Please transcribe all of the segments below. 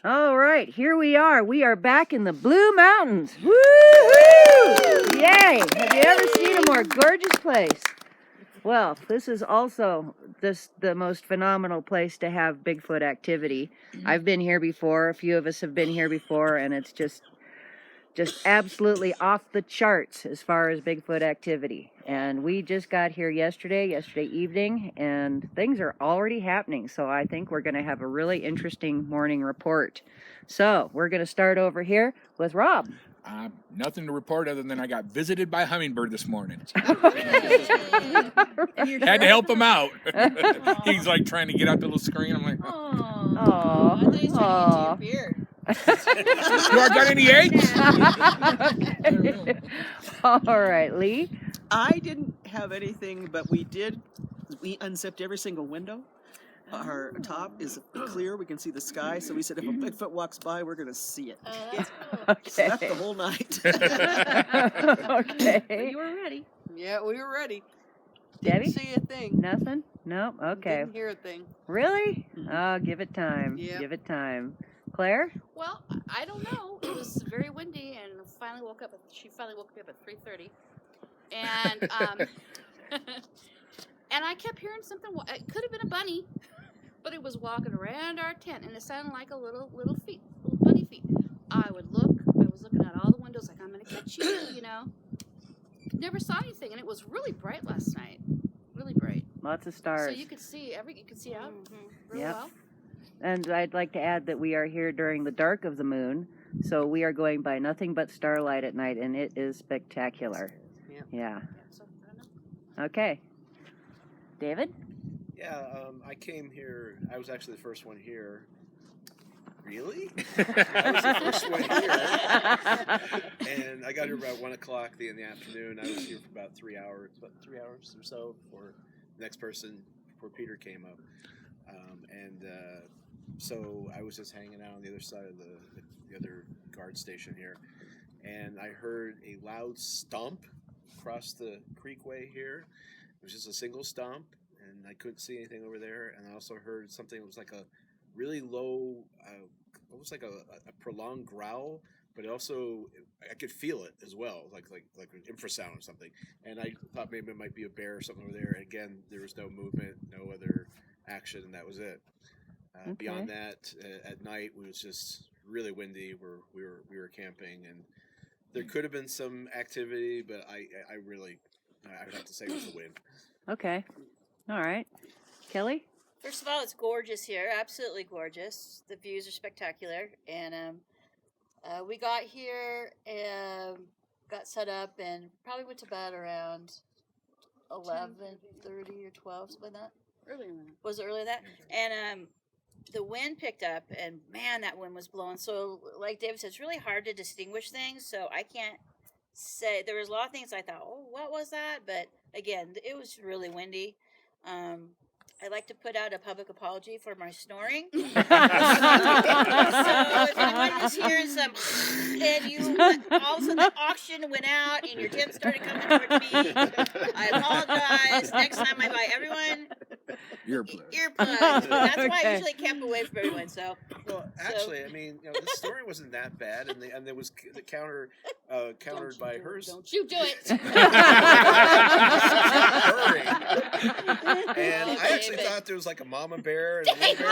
All right, here we are. We are back in the Blue Mountains. Woo-hoo! Yay! Have you ever seen a more gorgeous place? Well, this is also the most phenomenal place to have Bigfoot activity. I've been here before. A few of us have been here before, and it's just absolutely off the charts as far as Bigfoot activity. And we just got here yesterday evening, and things are already happening. So I think we're going to have a really interesting morning report. So we're going to start over here with Rob. Nothing to report other than I got visited by a hummingbird this morning. Had to help him out. He's like trying to get out the little screen. I'm like, oh. I thought he was trying to get to your beard. Do I got any eggs? Okay. All right, Lee. I didn't have anything, but we unzipped every single window. Our top is clear. We can see the sky. So we said if a Bigfoot walks by, we're going to see it. That's cool. Okay. So that's the whole night. Okay. But you were ready. Yeah, we were ready. Debbie? Didn't see a thing. Nothing? No? Okay. Didn't hear a thing. Really? Oh, give it time. Yeah. Give it time. Claire? Well, I don't know. It was very windy, and she finally woke me up at 3:30. And, and I kept hearing something. It could have been a bunny, but it was walking around our tent, and it sounded like a little bunny feet. I was looking at all the windows like, I'm going to catch you, you know. Never saw anything, and it was really bright last night. Really bright. Lots of stars. So you could see out really Yep. well. And I'd like to add that we are here during the dark of the moon, so we are going by nothing but starlight at night, and it is spectacular. Yeah. So, I don't know. Okay. David? Yeah, I came here. I was actually the first one here. Really? I was the first one here. And I got here about 1 o'clock in the afternoon. I was here for about 3 hours or so before the next person, before Peter came up. So I was just hanging out on the other side of the other guard station here. And I heard a loud stomp across the creekway here. It was just a single stomp, and I couldn't see anything over there. And I also heard something that was like a really low, almost like a prolonged growl, but also I could feel it as well, like an infrasound or something. And I thought maybe it might be a bear or something over there. And again, there was no movement, no other action, and that was it. Okay. Beyond that, at night it was just really windy. We were camping, and there could have been some activity, but I would have to say it was the wind. Okay. All right. Kelly? First of all, it's gorgeous here. Absolutely gorgeous. The views are spectacular. And we got here and got set up and probably went to bed around 11:30 or 12, something like that. Earlier than that. Was it earlier than that? And the wind picked up, and man, that wind was blowing. So, like David said, it's really hard to distinguish things. So I can't say. There was a lot of things I thought, oh, what was that? But again, it was really windy. I'd like to put out a public apology for my snoring. So if anyone was hearing some, and all of a sudden the auction went out and your tip started coming towards me, I apologize. Next time I buy everyone earplugs. That's why I usually camp away from everyone. So, well, actually, I mean, the story wasn't that bad, and there was the countered by hers. Don't you do it. And I actually thought there was like a mama bear and a little bear.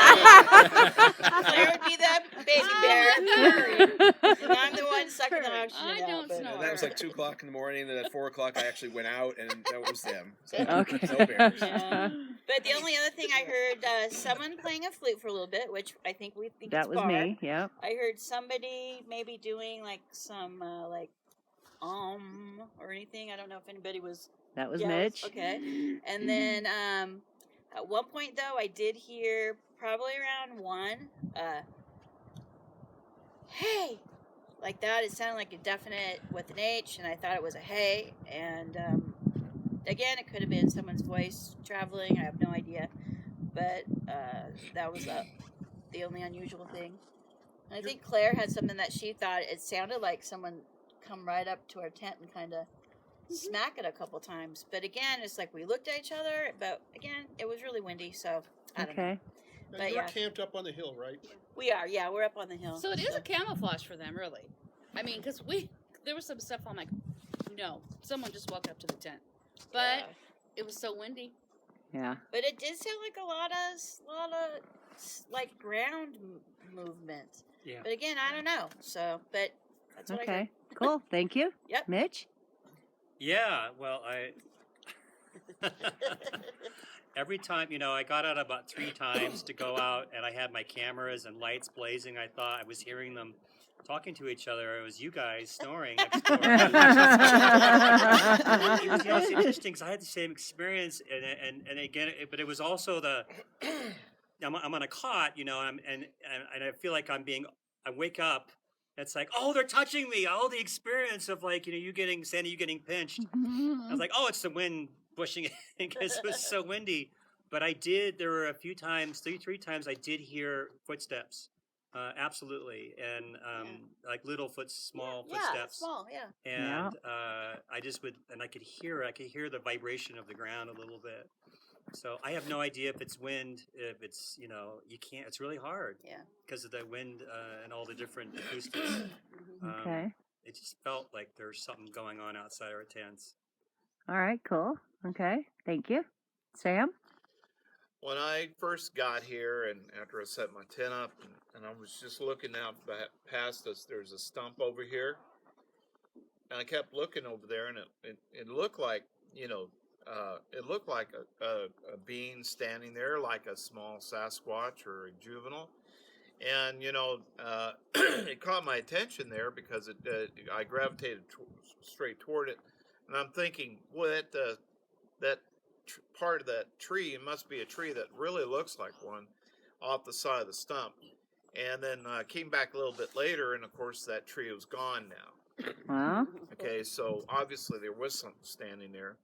Claire would be the baby bear. And I'm the one sucking the oxygen I out. don't But snore. That was like 2 o'clock in the morning, and at 4 o'clock I actually went out, and that was them. So, Okay. no bears. Yeah. But the only other thing I heard, someone playing a flute for a little bit, which I think we think That it's was bar. me, yeah. I heard somebody maybe doing like some or anything. I don't know if anybody was. That was Yes, Mitch. Okay. And then at one point though, I did hear probably around 1, hey, like that. It sounded like a definite with an H, and I thought it was a hey. And again, it could have been someone's voice traveling. I have no idea, but that was the only unusual thing. And I think Claire had something that she thought it sounded like someone come right up to our tent and kind of smack it a couple times. But again, it's like we looked at each other, but again, it was really windy, so I don't know. Okay. Now, But you're yeah. camped up on the hill, right? We are, yeah, we're up on the hill. So it is a camouflage for them, really. I mean, because there was some stuff I'm like, no, someone just walked up to the tent. But Yeah. it was so windy. Yeah. But it did sound like a lot of like ground movement. Yeah. But again, I don't know. So, but that's what I heard. Okay. Cool. Thank you. Yep. Mitch? Yeah, well, every time, I got out about 3 times to go out, and I had my cameras and lights blazing. I thought I was hearing them talking to each other. It was you guys snoring next door. It was interesting because I had the same experience, and again, but it was also I'm on a cot, and I feel like I wake up. It's like, oh, they're touching me. Oh, the experience of like, you getting pinched. I was like, oh, it's the wind pushing it because it was so windy. But there were a few times, three times I did hear footsteps. Absolutely. And like little small Yeah, footsteps. small, yeah. And I just I could hear the vibration of the ground a little bit. So I have no idea if it's wind, if it's, you can't, it's really hard. Yeah. Because of the wind and all the different acoustics. Okay. It just felt like there's something going on outside our tents. All right. Cool. Okay. Thank you. Sam? When I first got here and after I set my tent up and I was just looking out past us, there's a stump over here. And I kept looking over there and it looked like, it looked like a being standing there, like a small Sasquatch or a juvenile. And, it caught my attention there because I gravitated straight toward it. And I'm thinking, well, that part of that tree, it must be a tree that really looks like one off the side of the stump. And then came back a little bit later, and of course that tree was gone now. Wow. Okay, so obviously there was something standing there.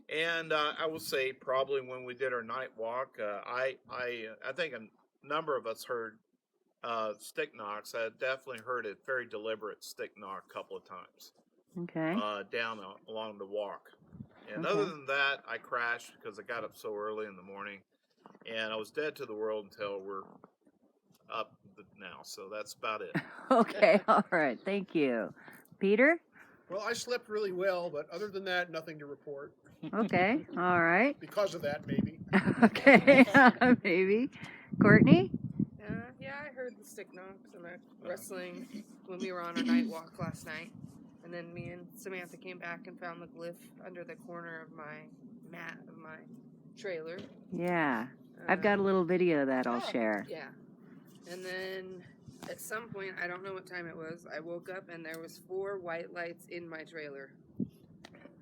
And I will say probably when we did our night walk, I think a number of us heard stick knocks. I definitely heard a very deliberate stick knock a couple of times. Okay. Down along the walk. And Okay. other than that, I crashed because I got up so early in the morning. And I was dead to the world until we're up now. So that's about it. Okay. All right. Thank you. Peter? Well, I slept really well, but other than that, nothing to report. Okay. All right. Because of that, maybe. Okay. Maybe. Courtney? Yeah, I heard the stick knocks and the wrestling when we were on our night walk last night. And then me and Samantha came back and found the glyph under the corner of my mat of my trailer. Yeah. I've got a little video that I'll share. Yeah. And then at some point, I don't know what time it was, I woke up and there was 4 white lights in my trailer.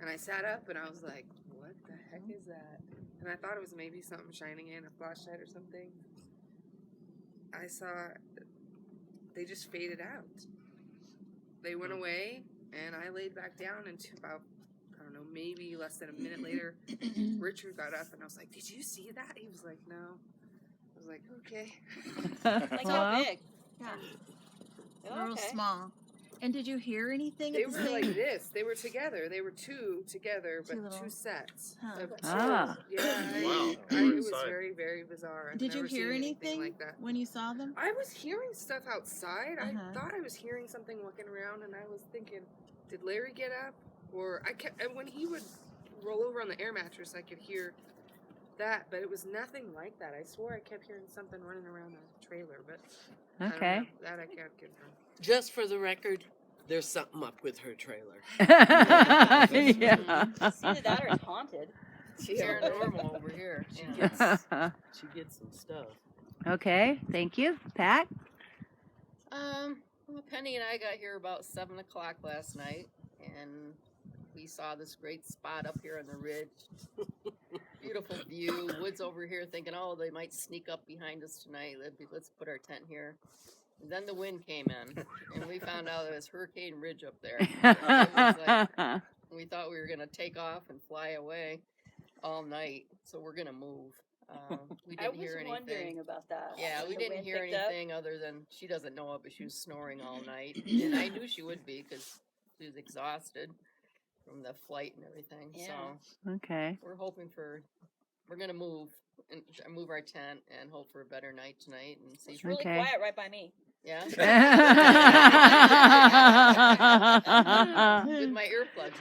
And I sat up and I was like, what the heck is that? And I thought it was maybe something shining in, a flashlight or something. I saw they just faded out. They went away and I laid back down and about, I don't know, maybe less than a minute later, Richard got up and I was like, did you see that? He was like, no. I was like, okay. Like how big? Yeah. Oh, They're real okay. small. And did you hear anything They at the were same like this. They were together. They were 2 together, but Two little- 2 sets. Huh. Of 2. Ah. Yeah. Wow. It was Inside. very, very bizarre. I've Did you never hear seen anything like that. when you saw them? I was hearing stuff outside. I Uh-huh. thought I was hearing something walking around, and I was thinking, did Larry get up? Or and when he would roll over on the air mattress, I could hear that, but it was nothing like that. I swore I kept hearing something running around the trailer, but I don't Okay. know. That I can't confirm. Just for the record, there's something up with her trailer. Yeah. It's either that or it's haunted. She's paranormal over here. She gets some stuff. Okay. Thank you. Pat? Well, Penny and I got here about 7 o'clock last night, and we saw this great spot up here on the ridge. Beautiful view. Woods over here thinking, oh, they might sneak up behind us tonight. Let's put our tent here. And then the wind came in, and we found out it was Hurricane Ridge up there. It was like, we thought we were going to take off and fly away all night, so we're going to move. We I didn't was hear anything. wondering about that. Yeah, we The didn't wind hear picked up. anything other than she doesn't know it, but she was snoring all night. And I knew she would be because she was exhausted from the flight and everything. Yeah. So Okay. we're hoping we're going to move and move our tent and hope for a better night tonight and see. It's really Okay. quiet right by me. Yeah. With my earplugs.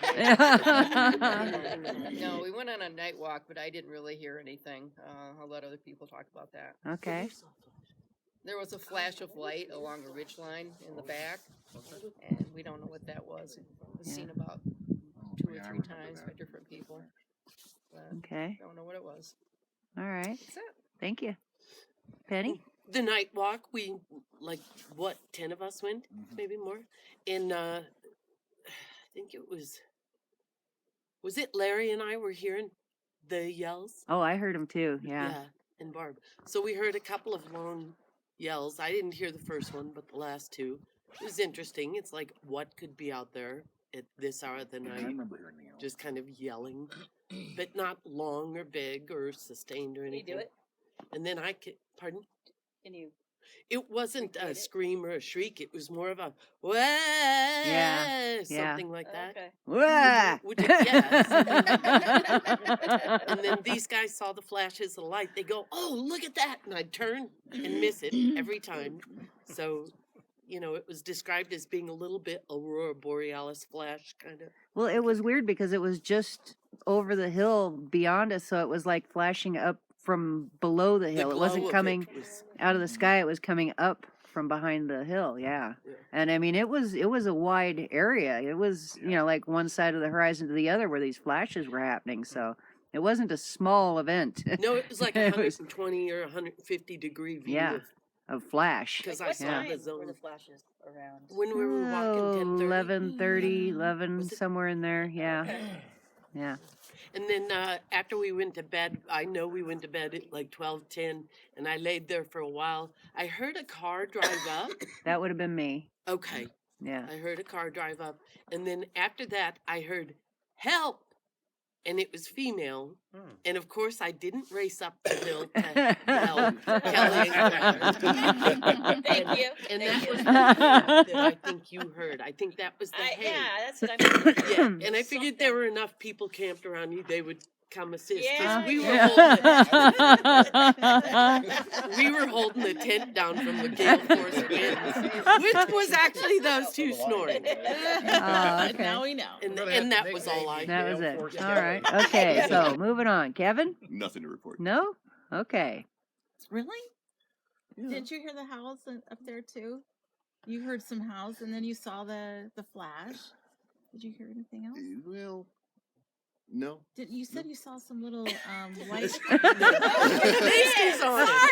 No, we went on a night walk, but I didn't really hear anything. I'll let other people talk about that. Okay. There was a flash of light along a ridge line in the back, and we don't know what that was. It was seen about 2 or 3 times by different people. But Okay. don't know what it was. All right. That's it. Thank you. Penny? The night walk, we, 10 of us went, maybe more. And I think it was it Larry and I were hearing the yells? Oh, I heard him too. Yeah. And Barb. So we heard a couple of long yells. I didn't hear the first one, but the last 2. It was interesting. It's like, what could be out there at this hour of the night? I remember hearing the yells. Just kind of yelling, but not long or big or sustained or Can you anything. do it? And then pardon? Can you? It wasn't a recreate it? scream or a shriek. It was more of a wah, Yeah. something like that. Okay. Wah! Which, yes. And then these guys saw the flashes of light. They go, "Oh, look at that!" And I'd turn and miss it every time. So, it was described as being a little bit aurora borealis flash kind of. Well, it was weird because it was just over the hill beyond us, so it was like flashing up from below the hill. It glow wasn't of coming was- out of the sky. It was coming up from behind the hill. Yeah. Yeah. And I mean, it was a wide area. It was, like one side of the horizon to the other where these flashes were happening. So it wasn't a small event. No, it was like It was- 120 or 150 degree view. Yeah. Of flash. Because Like, I what saw time the were zone the flashes around? when we were walking 10:30. 11:30, 11, Was it- somewhere in there. Yeah. Yeah. And then after we went to bed, I know we went to bed at like 12:10, and I laid there for a while. I heard a car drive up. That would have been me. Okay, Yeah. I heard a car drive up, and then after that, I heard help, and it was female. And of course, I didn't race up the hill to help Kelly and Claire. Thank you. And Thank that you. was the that I think you heard. I think that was the hey. Yeah, that's what I mean. Yeah, and I figured there were enough people camped around you, they would come assist. 'Cause Yeah, we were yeah. we were holding the tent down from the gale force winds, which was actually those 2 snoring. Okay. Now we know. And that was all I. That was it. All right. Okay. So moving on. Kevin? Nothing to report. No? Okay. Really? Did you hear the howls up there too? You heard some howls, and then you saw the flash. Did you hear anything else? Well, no. Did you said you saw some little white? Sorry,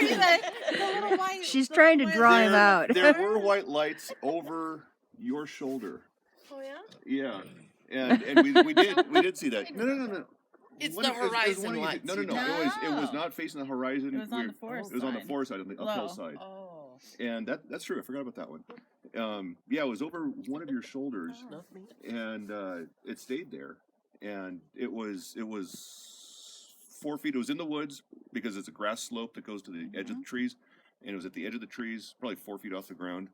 the little white. She's the trying to white draw him out. There were white lights over your shoulder. Oh yeah. Yeah, and we did see that. No. It's One the of- it was horizon one of you- lights. No. you It was know. not facing the horizon. It was on the forest It was on the side. forest side, on the uphill Low. side. Oh. And that's true. I forgot about that one. Yeah, it was over one of your shoulders, and it stayed there. And it was 4 feet. It was in the woods because it's a grass slope that goes to the edge of the trees, and it was at the edge of the trees, probably 4 feet off the ground,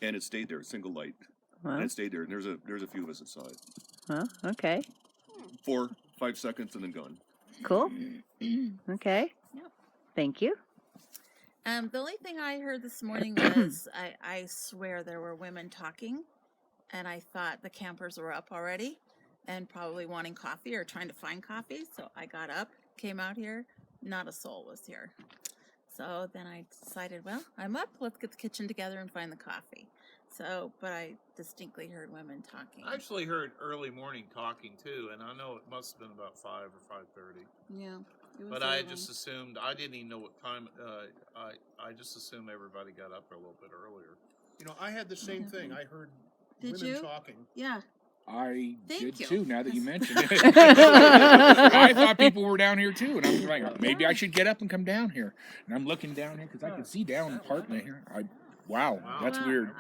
and it stayed there, single light, and Well, it stayed there. And there's a few of us that saw it. well, okay. 4-5 seconds and then gone. Cool. Okay. Yep. Thank you. The only thing I heard this morning was I swear there were women talking, and I thought the campers were up already and probably wanting coffee or trying to find coffee. So I got up, came out here, not a soul was here. So then I decided, well, I'm up, let's get the kitchen together and find the coffee. So, but I distinctly heard women talking. I actually heard early morning talking too, and I know it must have been about 5 or 5:30. Yeah. It was But I early. just assumed I didn't even know what time. I just assumed everybody got up a little bit earlier. I had the same thing. I heard Did women you? talking. Yeah. I Thank did you. too, now that you mention it. I thought people were down here too, and I'm like, maybe I should get up and come down here. And I'm looking down here because I can see down partly here. Wow, that's Well, weird.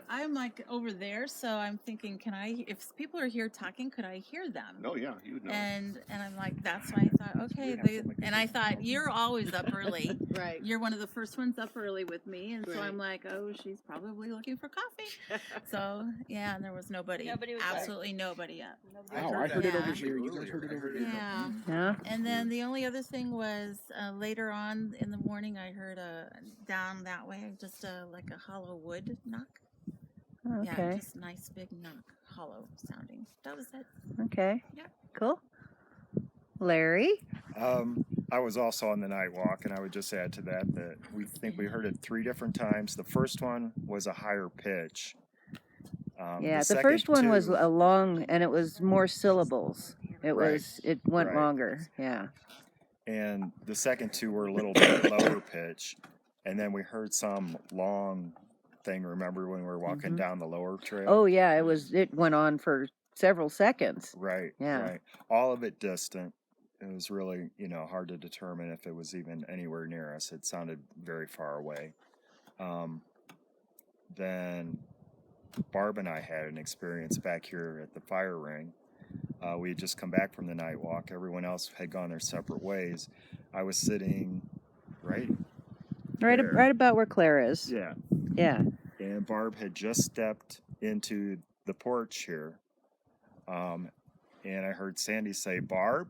I'm like over there, so I'm thinking, if people are here talking, could I hear them? Oh yeah, you would know. And I'm like, that's why I thought, okay. And I thought you're always up early, Right. You're one of the first ones up early with me, and so Right. I'm like, oh, she's probably looking for coffee. So yeah, and there was nobody. Nobody was Absolutely nobody up. Wow, I heard it over Yeah. here. You guys heard it over here. Yeah. Yeah. And then the only other thing was later on in the morning, I heard down that way, just like a hollow wood knock. Oh, Yeah, okay. just nice big knock, hollow sounding. That was it. Okay. Yeah. Cool. Larry? I was also on the night walk, and I would just add to that we think we heard it 3 different times. The first one was a higher pitch. Yeah, the second first one was two- a long, and it was more syllables. It Right, went right. longer. Yeah. and the second 2 were a little bit lower pitch. And then we heard some long thing. Remember when we were walking Mhm. down the lower trail? Oh yeah, it went on for several seconds. Right. Yeah. Right. All of it distant. It was really, hard to determine if it was even anywhere near us. It sounded very far away. Then Barb and I had an experience back here at the fire ring. We had just come back from the night walk. Everyone else had gone their separate ways. I was sitting right there. Right about where Claire is. Yeah. Yeah. And Barb had just stepped into the porch here. And I heard Sandy say, "Barb?"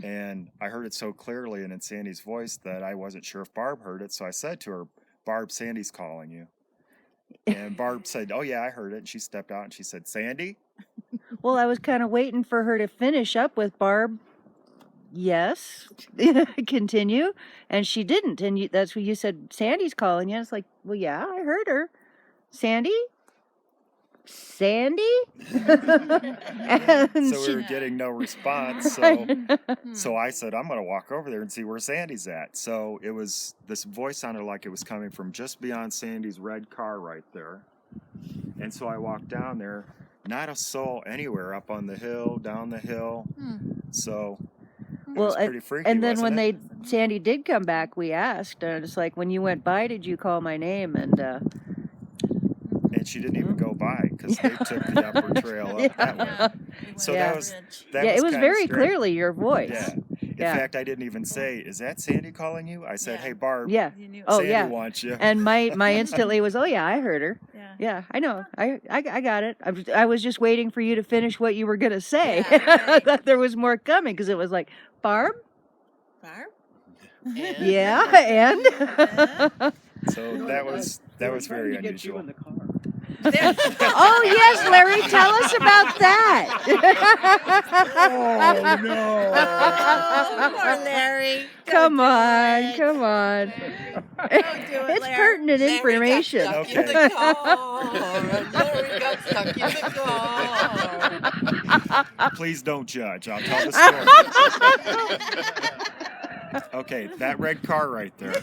And I heard it so clearly and in Sandy's voice that I wasn't sure if Barb heard it. So I said to her, "Barb, Sandy's calling you." And Barb said, "Oh, yeah, I heard it." And she stepped out and she said, "Sandy?" Well, I was kind of waiting for her to finish up with Barb. Yes. Continue. And she didn't. And that's what you said, Sandy's calling you. It's like, well, yeah, I heard her. Sandy? Sandy? And So we were getting no response. So I said, "I'm going to walk over there and see where Sandy's at." So this voice sounded like it was coming from just beyond Sandy's red car right there. And so I walked down there, not a soul anywhere up on the hill, down the hill. So it was pretty freaky. and then wasn't when it? Sandy did come back, we asked, and it's like, when you went by, did you call my name? And she didn't even go by because they took the upper trail up that way. So Yeah. that was it was kinda very strange. clearly your voice. Yeah. In Yeah. fact, I didn't even say, "Is that Sandy calling you?" I said, "Hey, Barb, Yeah. Oh, Sandy yeah. wants you." And my instantly was, oh yeah, I heard her. Yeah. Yeah, I know. I got it. I was just waiting for you to finish what you were gonna say. Yeah, I thought there was more coming because it was like, Barb. Barb? Yeah, and. So that was very unusual. Oh yes, Larry, tell us about that. Oh no! Oh, poor Larry. Come on. Don't do it, It's Larry. pertinent information. Stuck in the car. Larry got stuck in the car. Please don't judge. I'll tell the story. Okay, that red car right there.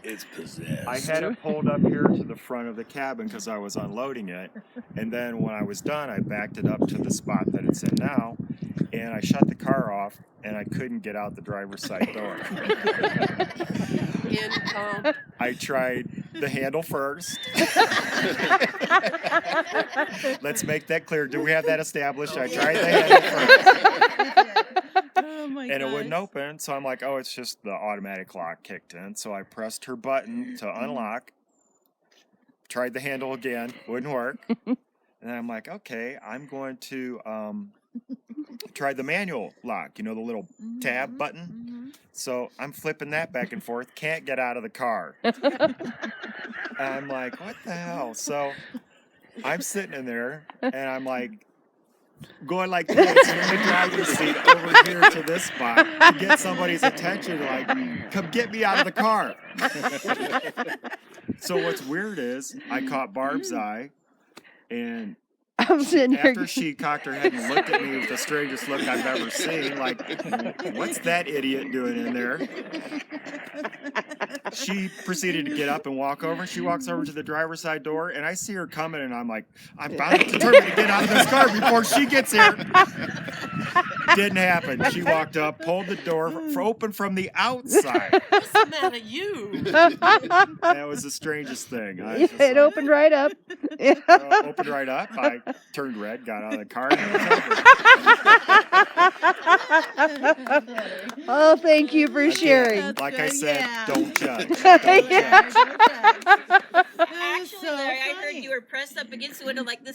It's possessed. I had it pulled up here to the front of the cabin because I was unloading it. And then when I was done, I backed it up to the spot that it's in now. And I shut the car off, and I couldn't get out the driver's side door. I tried the handle first. Let's make that clear. Do we have that established? I tried the handle first. Oh my And it wouldn't gosh. open, so I'm like, oh, it's just the automatic lock kicked in. So I pressed her button to unlock, tried the handle again, wouldn't work. And then I'm like, okay, I'm going to try the manual lock, the little tab button. So I'm flipping that back and forth, can't get out of the car. And I'm like, what the hell? So I'm sitting in there, and I'm like, going like this in the driver's seat over here to this spot to get somebody's attention, like, come get me out of the car. So what's weird is I caught Barb's eye, and I'm sitting here. after she cocked her head and looked at me with the strangest look I've ever seen, like, what's that idiot doing in there? she proceeded to get up and walk over. She walks over to the driver's side door, and I see her coming, and I'm like, I'm bound determined to get out of this car before she gets here. Didn't happen. She walked up, pulled the door open from the outside. What's the matter, you? That was the strangest thing. It opened right up. Opened right up. I turned red, got out of the car, and it was over. Oh, thank you for sharing. Like I said, don't judge. Actually, Larry, I heard you were pressed up against the window like this.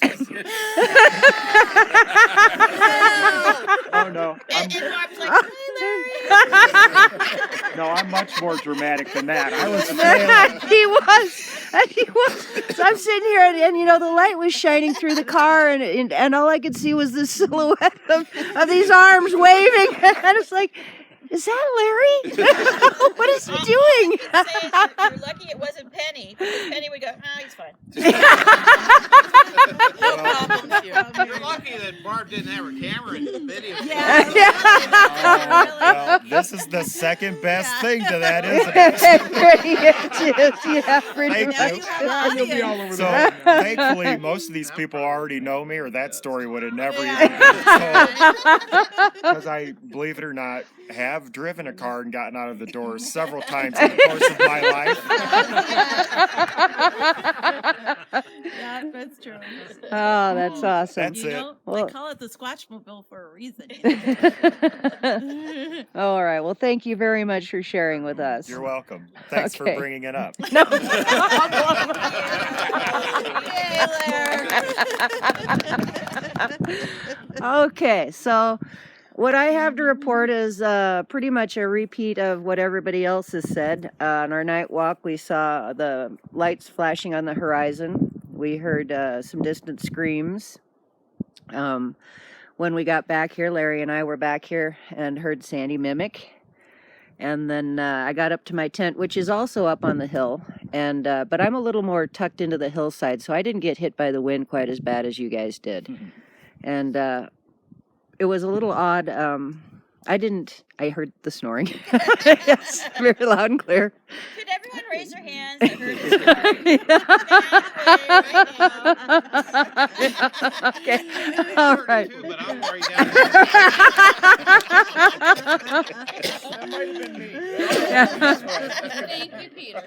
Oh no. And Barb's like, hey, Larry. No, I'm much more dramatic than that. I was He was. So I'm sitting here, and the light was shining through the car, and all I could see was the silhouette of these arms waving. And I was like, is that Larry? What is he doing? You're lucky it wasn't Penny. Because Penny would go, oh, he's fine. You're lucky that Barb didn't have her camera in the video. Well, this is the second best thing to that, isn't it? Pretty Thank much. you. You'll be all over So the thankfully, most of these people already know me, or that story would have never even been told. Because I, believe it or not, have driven a car and gotten out of the door several times in the course of my life. Yeah, that's true. Oh, that's awesome. That's You it. know, Well- they call it the Squatchmobile for a reason. All right. Well, thank you very much for sharing with us. You're welcome. Thanks for Okay. bringing it up. No Okay, so what I have to report is pretty much a repeat of what everybody else has said. On our night walk, we saw the lights flashing on the horizon. We heard some distant screams. When we got back here, Larry and I were back here and heard Sandy mimic. And then I got up to my tent, which is also up on the hill, and but I'm a little more tucked into the hillside, so I didn't get hit by the wind quite as bad as you guys did. And it was a little odd. I heard the snoring. Yes, very loud and clear. Could everyone raise their hands? I heard this Okay. All right. But I'm worried down That might have been me. Thank you, Peter.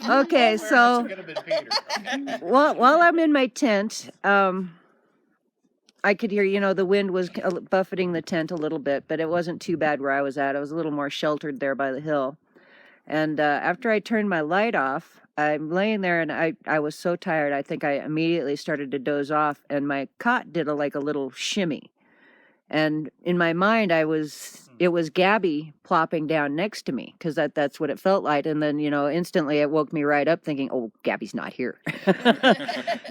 Okay, so Could have been Peter. while I'm in my tent, I could hear, the wind was buffeting the tent a little bit, but it wasn't too bad where I was at. I was a little more sheltered there by the hill. And after I turned my light off, I'm laying there, and I was so tired, I think I immediately started to doze off, and my cot did a little shimmy. And in my mind, it was Gabby plopping down next to me, because that's what it felt like. And then, instantly it woke me right up thinking, oh, Gabby's not here.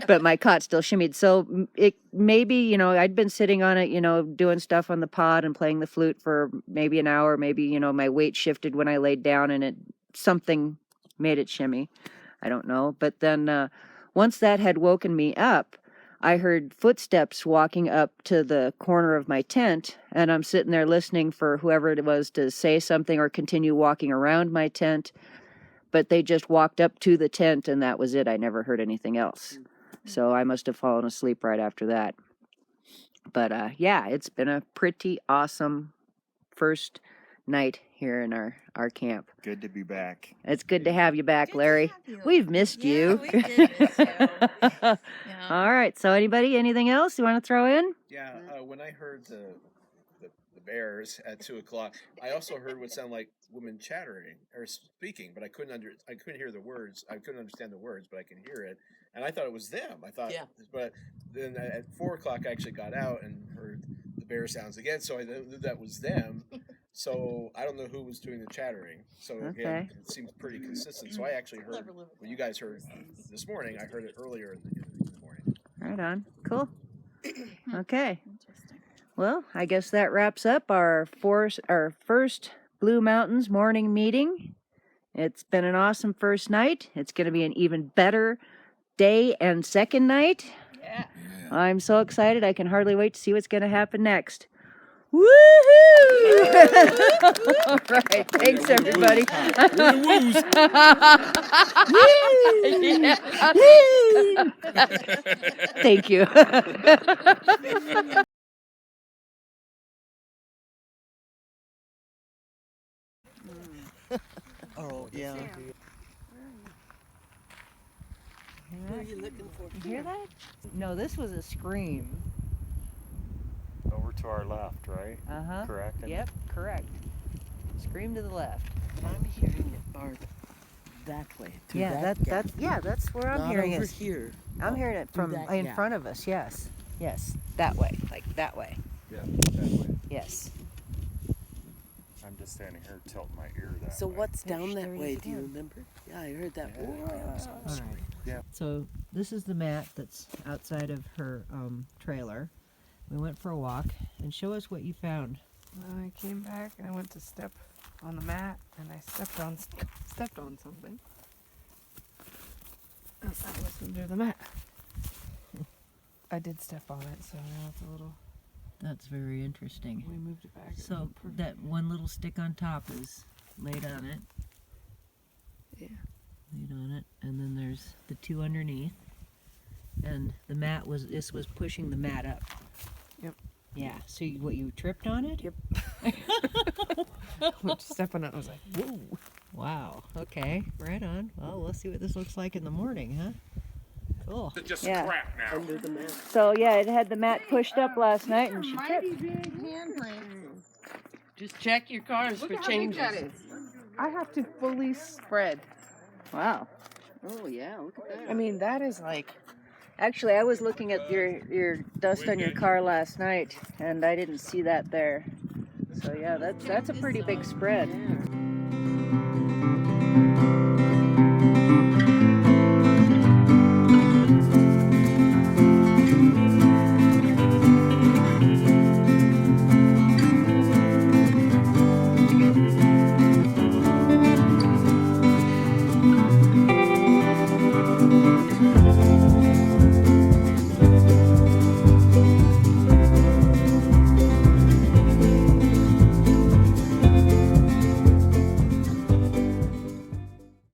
But my cot still shimmied. So it maybe, I'd been sitting on it, doing stuff on the pod and playing the flute for maybe an hour. Maybe, my weight shifted when I laid down and something made it shimmy. I don't know. But then once that had woken me up, I heard footsteps walking up to the corner of my tent, and I'm sitting there listening for whoever it was to say something or continue walking around my tent. But they just walked up to the tent, and that was it. I never heard anything else. So I must have fallen asleep right after that. But yeah, it's been a pretty awesome first night here in our camp. Good to be back. It's good to have you back, Larry. have you. We've missed you. We did miss you. Yeah. All right. So anything else you want to throw in? Yeah, when I heard the bears at 2:00, I also heard what sounded like women chattering or speaking, but I couldn't hear the words. I couldn't understand the words, but I can hear it, and I thought it was them. But then at 4:00, I actually got out and heard the bear sounds again, so I knew that was them. So I don't know who was doing the chattering. So again, it seems pretty consistent. So I actually heard what you guys heard this morning. I heard it earlier in the morning. Right on. Cool. Okay. Well, I guess that wraps up our first Blue Mountains morning meeting. It's been an awesome first night. It's going to be an even better day and second night. Yeah. I'm so excited. I can hardly wait to see what's going to happen next. Woohoo! All right, thanks everybody. Thank you. Oh, yeah. Who are you looking for? You hear that? No, this was a scream. Over to our left, right? Uh-huh. Correct? Yep, correct. Scream to the left. I'm hearing it, Barb. That way. Through Yeah, that gap. that's where I'm Not hearing over it. here. I'm hearing it through from that in gap. front of us. Yes, yes, that way, like that way. Yeah, that way. Yes. I'm just standing here tilting my ear that So way. what's down that there way? you Do you go. remember? Yeah, I heard that. All right. Yeah. So this is the mat that's outside of her trailer. We went for a walk, and show us what you found. I came back and I went to step on the mat and I stepped on something. And that was under the mat. I did step on it, so now it's a little. That's very interesting. We moved it back. So that one little stick on top is laid on it. Yeah. Laid on it, and then there's the two underneath, and the mat was. This was pushing the mat up. Yep. Yeah. So you tripped on it? Yep. I went to step on it and I was like, whoa. Wow. Okay. Right on. Well, let's see what this looks like in the morning, huh? Cool. It's just Yeah. crap now. Under the mat. So yeah, it had the mat pushed up last night, and she tripped. big handprints. Just check your cars Look for at how big changes. that is. I have to fully spread. Wow. Oh yeah, look at that. I mean, that is like. Actually, I was looking at your dust on your car last night, and I didn't see that there. So yeah, that's a pretty big spread.